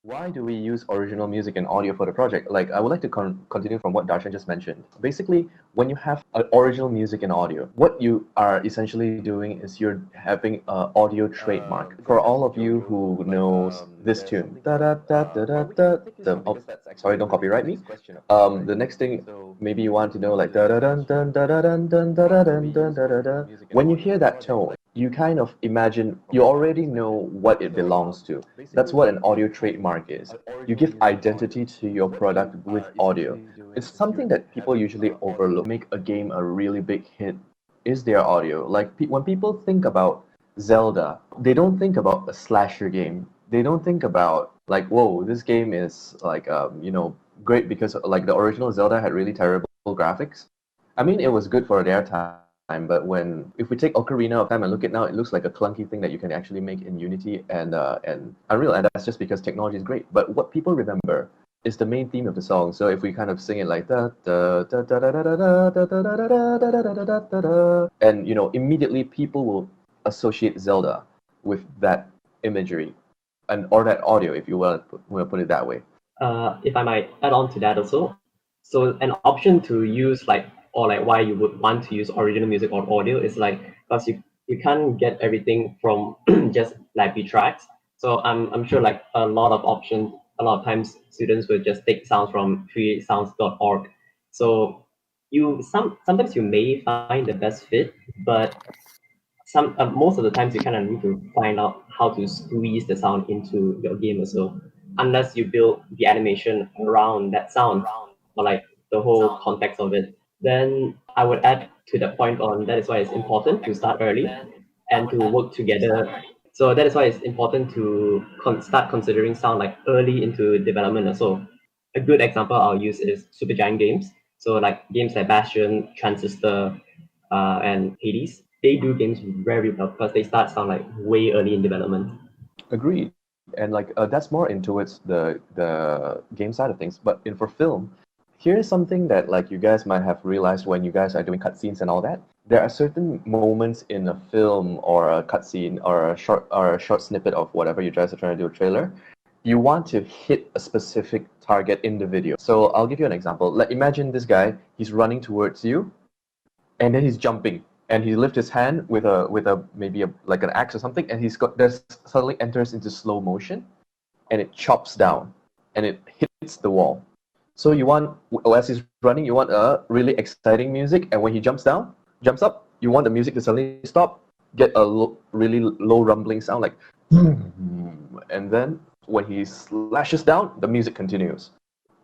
Why do we use original music and audio for the project? Like, I would like to continue from what Darshan just mentioned. Basically, when you have original music and audio, what you are essentially doing is you're having an audio trademark. For all of you who knows this tune, da da da da da da. Oh, sorry, don't copyright me. The next thing, maybe you want to know like da da dun dun da da dun dun da da dun dun da da da. When you hear that tone, you kind of imagine, you already know what it belongs to. That's what an audio trademark is. You give identity to your product with audio. It's something that people usually overlook. Make a game a really big hit is their audio. Like when people think about Zelda, they don't think about a slasher game. They don't think about like, whoa, this game is like great because like the original Zelda had really terrible graphics. I mean, it was good for their time, but if we take Ocarina of Time and look at now, it looks like a clunky thing that you can actually make in Unity and Unreal, and that's just because technology is great. But what people remember is the main theme of the song. So if we kind of sing it like da da da da da da da da da da da da da da da da da da, and immediately people will associate Zelda with that imagery and or that audio, if you will put it that way. If I might add on to that also, so an option to use like or like why you would want to use original music or audio is like because you can't get everything from just library tracks. So I'm sure like a lot of options. A lot of times students will just take sounds from createsounds.org. So sometimes you may find the best fit, but most of the times you kind of need to find out how to squeeze the sound into your game as well, unless you build the animation around that sound or like the whole context of it. Then I would add to that point on that is why it's important to start early and to work together. So that is why it's important to start considering sound like early into development also. A good example I'll use is Supergiant games. So like games like Bastion, Transistor, and Hades, they do games very well because they start sound like way early in development. Agreed, and like that's more in towards the game side of things. But in for film, here's something that like you guys might have realized when you guys are doing cutscenes and all that. There are certain moments in a film or a cutscene or a short snippet of whatever you guys are trying to do a trailer. You want to hit a specific target in the video. So I'll give you an example. Like imagine this guy, he's running towards you, and then he's jumping and he lifts his hand with a maybe like an axe or something, and he's got there's suddenly enters into slow motion, and it chops down and it hits the wall. So you want, as he's running, you want a really exciting music, and when he jumps up, you want the music to suddenly stop, get a really low rumbling sound like and then when he slashes down, the music continues.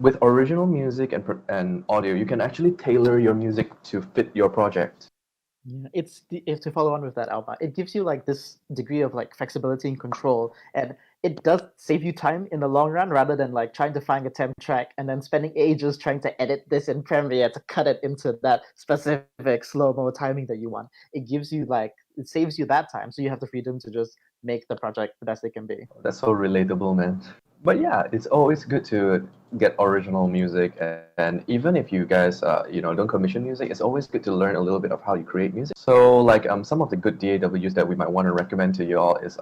With original music and audio, you can actually tailor your music to fit your project. Yeah, it's to follow on with that, Alba. It gives you like this degree of like flexibility and control, and it does save you time in the long run rather than like trying to find a temp track and then spending ages trying to edit this in Premiere to cut it into that specific slow-mo timing that you want. It gives you like it saves you that time, so you have the freedom to just make the project the best it can be. That's so relatable, man. But yeah, it's always good to get original music, and even if you guys, don't commission music, it's always good to learn a little bit of how you create music. So, like, some of the good DAWs that we might want to recommend to you all is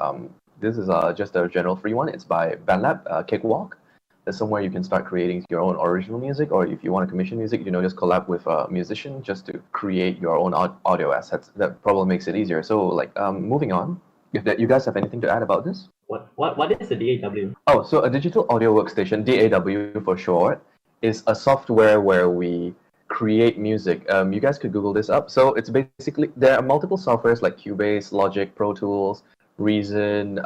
this is just a general free one. It's by BandLab, Cakewalk. That's somewhere you can start creating your own original music, or if you want to commission music, just collab with a musician just to create your own audio assets. That probably makes it easier. So, like, moving on. If that you guys have anything to add about this? What is the DAW? Oh, so a digital audio workstation, DAW for short, is a software where we create music. You guys could Google this up. So it's basically, there are multiple softwares like Cubase, Logic, Pro Tools, Reason,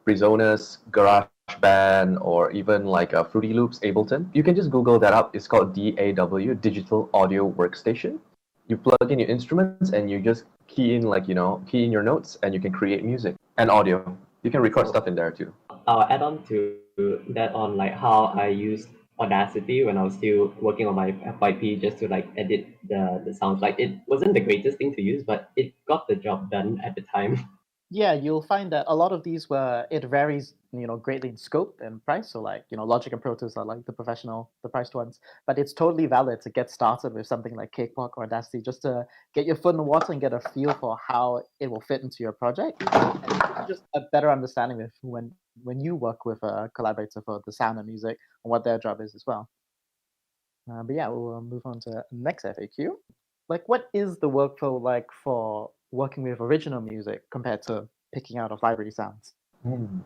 Presonus, GarageBand, or even like Fruity Loops, Ableton. You can just Google that up. It's called DAW, Digital Audio Workstation. You plug in your instruments and you just key in your notes, and you can create music and audio. You can record stuff in there too. I'll add on to that on like how I used Audacity when I was still working on my FYP just to like edit the sounds. Like it wasn't the greatest thing to use, but it got the job done at the time. Yeah, you'll find that a lot of these it varies, greatly in scope and price. So like, Logic and Pro Tools are like the priced ones. But it's totally valid to get started with something like Cakewalk or Audacity just to get your foot in the water and get a feel for how it will fit into your project. And it gives you just a better understanding of when you work with a collaborator for the sound and music and what their job is as well. But yeah, we'll move on to the next FAQ. Like, what is the workflow like for working with original music compared to picking out of library sounds? Hmm.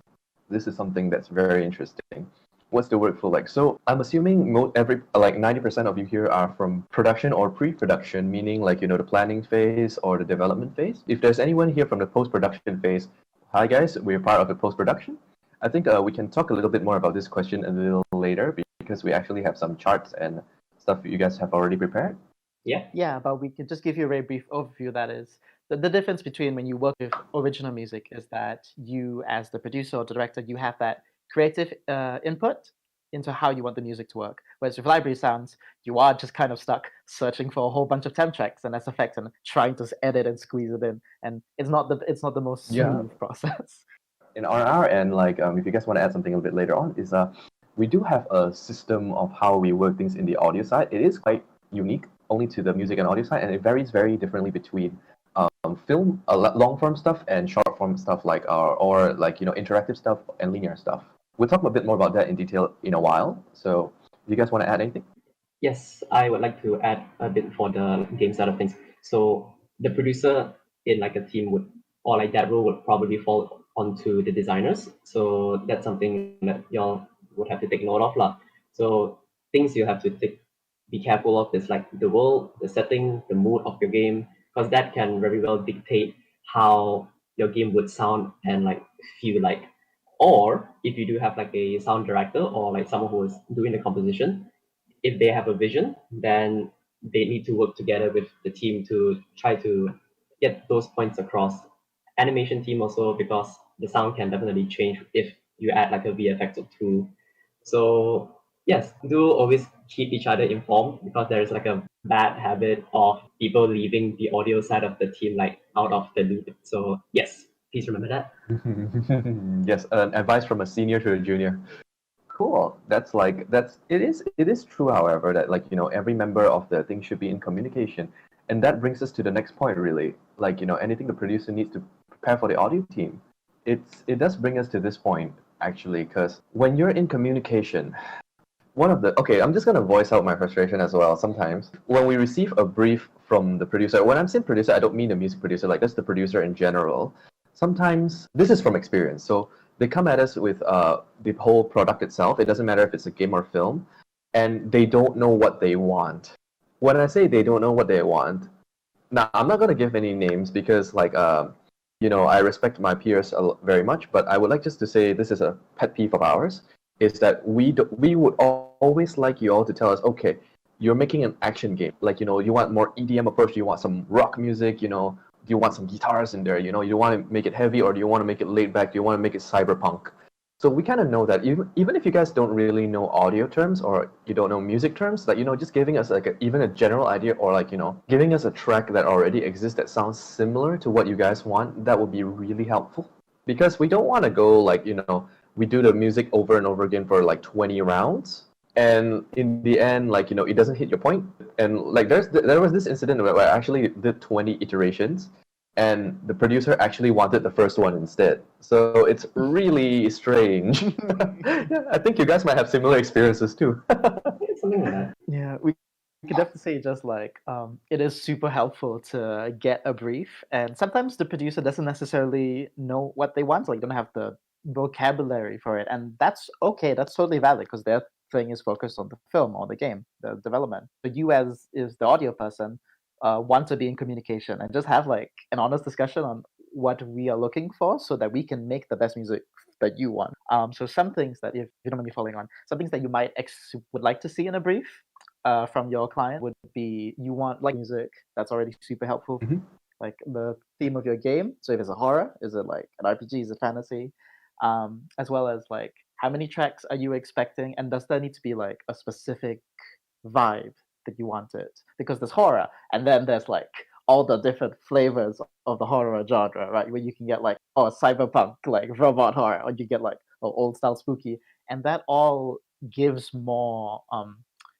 This is something that's very interesting. What's the workflow like? So I'm assuming every like 90% of you here are from production or pre-production, meaning like the planning phase or the development phase. If there's anyone here from the post-production phase, hi guys, we're part of the post-production. I think we can talk a little bit more about this question a little later because we actually have some charts and stuff you guys have already prepared. Yeah, but we can just give you a very brief overview. That is, the difference between when you work with original music is that you, as the producer or director, you have that creative input into how you want the music to work. Whereas with library sounds, you are just kind of stuck searching for a whole bunch of temp tracks and that's effects and trying to edit and squeeze it in, and it's not the most smooth process. In RR, and like if you guys want to add something a little bit later on, is we do have a system of how we work things in the audio side. It is quite unique only to the music and audio side, and it varies very differently between film, long form stuff, and short form stuff like or like interactive stuff and linear stuff. We'll talk a bit more about that in detail in a while. So, do you guys want to add anything? Yes, I would like to add a bit for the game side of things. So the producer in like a team would, or like that role would probably fall onto the designers. So that's something that y'all would have to take note of lah. So things you have to be careful of is like the world, the setting, the mood of your game, because that can very well dictate how your game would sound and like feel like. Or if you do have like a sound director or like someone who is doing the composition, if they have a vision, then they need to work together with the team to try to get those points across. Animation team also, because the sound can definitely change if you add like a VFX or two. So yes, do always keep each other informed because there is like a bad habit of people leaving the audio side of the team like out of the loop. So yes, please remember that. Yes, advice from a senior to a junior. Cool. It is true, however, that like every member of the thing should be in communication, and that brings us to the next point, really. Like anything the producer needs to prepare for the audio team. It does bring us to this point actually, because when you're in communication, I'm just gonna voice out my frustration as well. Sometimes when we receive a brief from the producer, when I'm saying producer, I don't mean the music producer, like that's the producer in general. Sometimes this is from experience. So they come at us with the whole product itself. It doesn't matter if it's a game or film, and they don't know what they want. When I say they don't know what they want, now I'm not gonna give any names because I respect my peers very much, but I would like just to say this is a pet peeve of ours, is that we would always like you all to tell us, okay, you're making an action game, like you want more EDM approach, you want some rock music, do you want some guitars in there, you want to make it heavy, or do you want to make it laid back, do you want to make it cyberpunk? So we kind of know that even if you guys don't really know audio terms or you don't know music terms, like just giving us like even a general idea, or like giving us a track that already exists that sounds similar to what you guys want, that would be really helpful. Because we don't want to go like we do the music over and over again for like 20 rounds, and in the end like it doesn't hit your point. And like there was this incident where I actually did 20 iterations, and the producer actually wanted the first one instead. So it's really strange. Yeah, I think you guys might have similar experiences too. Something like that. Yeah, we could definitely say just like it is super helpful to get a brief, and sometimes the producer doesn't necessarily know what they want, like don't have the vocabulary for it, and that's okay. That's totally valid because their thing is focused on the film or the game, the development. But you, as is the audio person, want to be in communication and just have like an honest discussion on what we are looking for, so that we can make the best music that you want. So some things that, if you don't mind me following on, some things that you might would like to see in a brief from your client would be, you want like music that's already super helpful, Mhm. like the theme of your game. So if it's a horror, is it like an RPG, is it fantasy? As well as like how many tracks are you expecting, and does there need to be like a specific vibe that you wanted? Because there's horror, and then there's like all the different flavors of the horror genre, right? Where you can get like, oh, cyberpunk, like robot horror, or you get like, oh, old style spooky, and that all gives more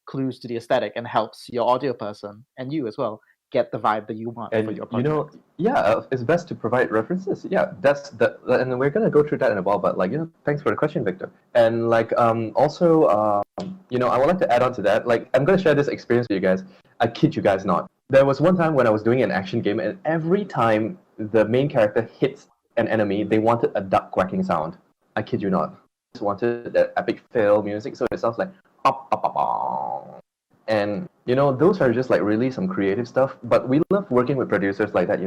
clues to the aesthetic and helps your audio person and you as well get the vibe that you want for And your you project. know, yeah, it's best to provide references. Yeah, that's the, and we're gonna go through that in a while. But like, thanks for the question, Victor. And like, also, I would like to add on to that. Like, I'm gonna share this experience with you guys. I kid you guys not. There was one time when I was doing an action game, and every time the main character hits an enemy, they wanted a duck quacking sound. I kid you not. Just wanted that epic fail music, so it sounds like up up up up. And those are just like really some creative stuff. But we love working with producers like that.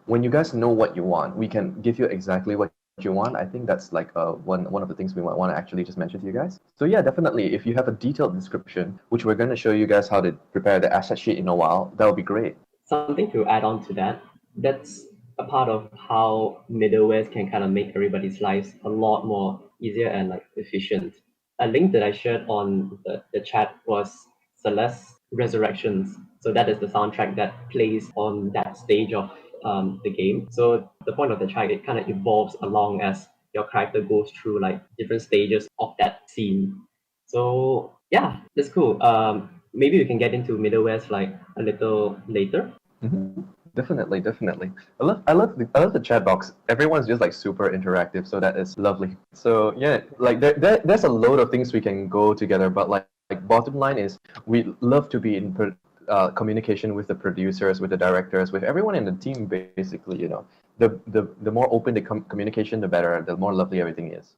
When you guys know what you want, we can give you exactly what you want. I think that's like one of the things we might want to actually just mention to you guys. So yeah, definitely, if you have a detailed description, which we're going to show you guys how to prepare the asset sheet in a while, that would be great. Something to add on to that, that's a part of how middlewares can kind of make everybody's lives a lot more easier and like efficient. A link that I shared on the chat was Celeste Resurrections. So that is the soundtrack that plays on that stage of the game. So the point of the track, it kind of evolves along as your character goes through like different stages of that scene. So yeah, that's cool. Maybe we can get into middlewares like a little later. Mhm. Definitely. I love the chat box. Everyone's just like super interactive, so that is lovely. So yeah, like there's a load of things we can go together, but like bottom line is we love to be in communication with the producers, with the directors, with everyone in the team. Basically, the more open the communication, the better, the more lovely everything is.